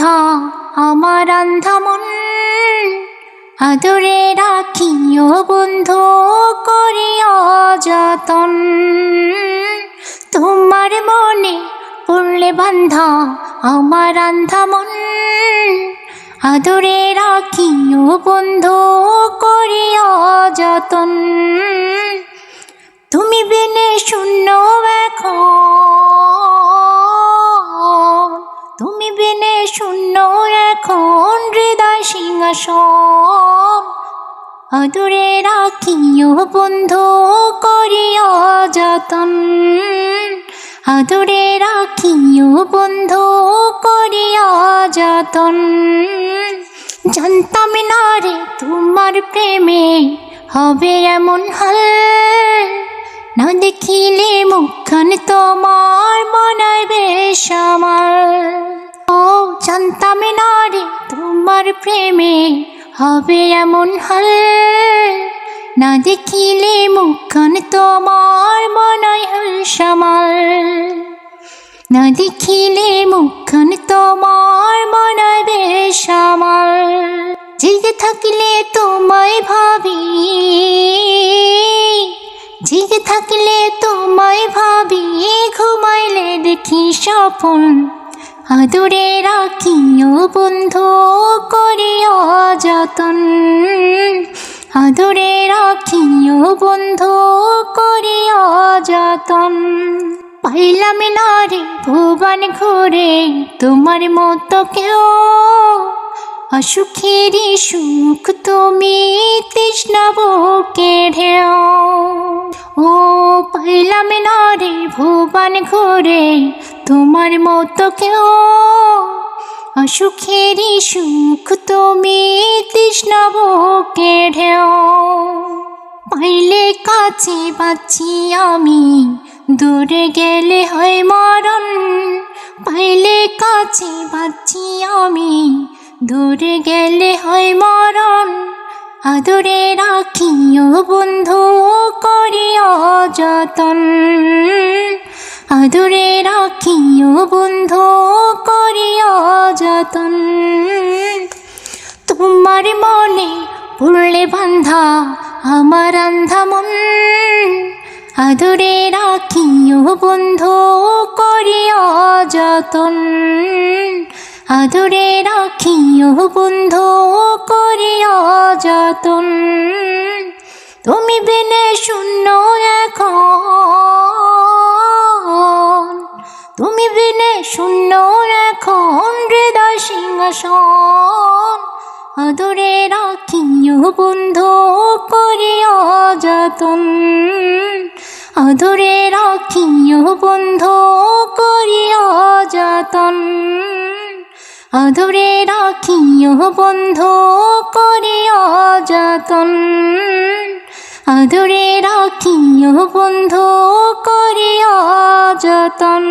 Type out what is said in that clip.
বান্ধা আমার আন্ধা মন, আদরে রাখিও বন্ধু করিয়া যতন। তোমার মনে পড়লে বান্ধা আমার আন্ধা মন, আদরে রাখিও বন্ধু করিয়া যতন। তুমি বিনে শূন্য এখন, তুমি বিনে শূন্য এখন হৃদয় সিংহাসন। আদরে রাখিও বন্ধু করিয়া যতন, আদরে রাখিও বন্ধু করিয়া যতন। জানতাম না রে তোমার প্রেমে হবে এমন হাল, না দেখিলে মুখখান তোমার মনায় বেসামাল। ও জানতাম না রে তোমার প্রেমে হবে এমন হাল, না দেখিলে মুখখান তোমার মনায় বেসামাল। না দেখিলে মুখখান তোমার মনায় বেসামাল। জেগে থাকলে তোমায় ভাবি, জেগে থাকলে তোমায় ভাবি, ঘুমাইলে দেখি স্বপন। আদরে রাখিও বন্ধু করিয়া যতন, আদরে রাখিও বন্ধু করিয়া যতন। পাইলাম না রে ভুবন ঘুরে তোমার মতো কেউ, অসুখেরই সুখ তুমি তৃষ্ণা বুকে ঢেউ। ও পাইলাম না রে ভুবন ঘুরে তোমার মতো কেউ, অসুখেরই সুখ তুমি তৃষ্ণা বুকে ঢেউ। পাইলে কাছে বাঁচি আমি, দূরে গেলে হয় মরণ। পাইলে কাছে বাঁচি আমি, দূরে গেলে হয় মরণ। আদরে রাখিও বন্ধু করিয়া যতন, আদরে রাখিও বন্ধু করিয়া যতন। তোমার মনে পড়লে বান্ধা আমার আন্ধা মন, আদরে রাখিও বন্ধু করিয়া যতন, আদরে রাখিও বন্ধু করিয়া যতন। তুমি বিনে শূন্য এখন, তুমি বিনে শূন্য এখন হৃদয় সিংহাসন। আদরে রাখিও বন্ধু করিয়া যতন, আদরে রাখিও বন্ধু করিয়া যতন, আদরে রাখিও বন্ধু করিয়া যতন, আদরে রাখিও বন্ধু করিয়া যতন।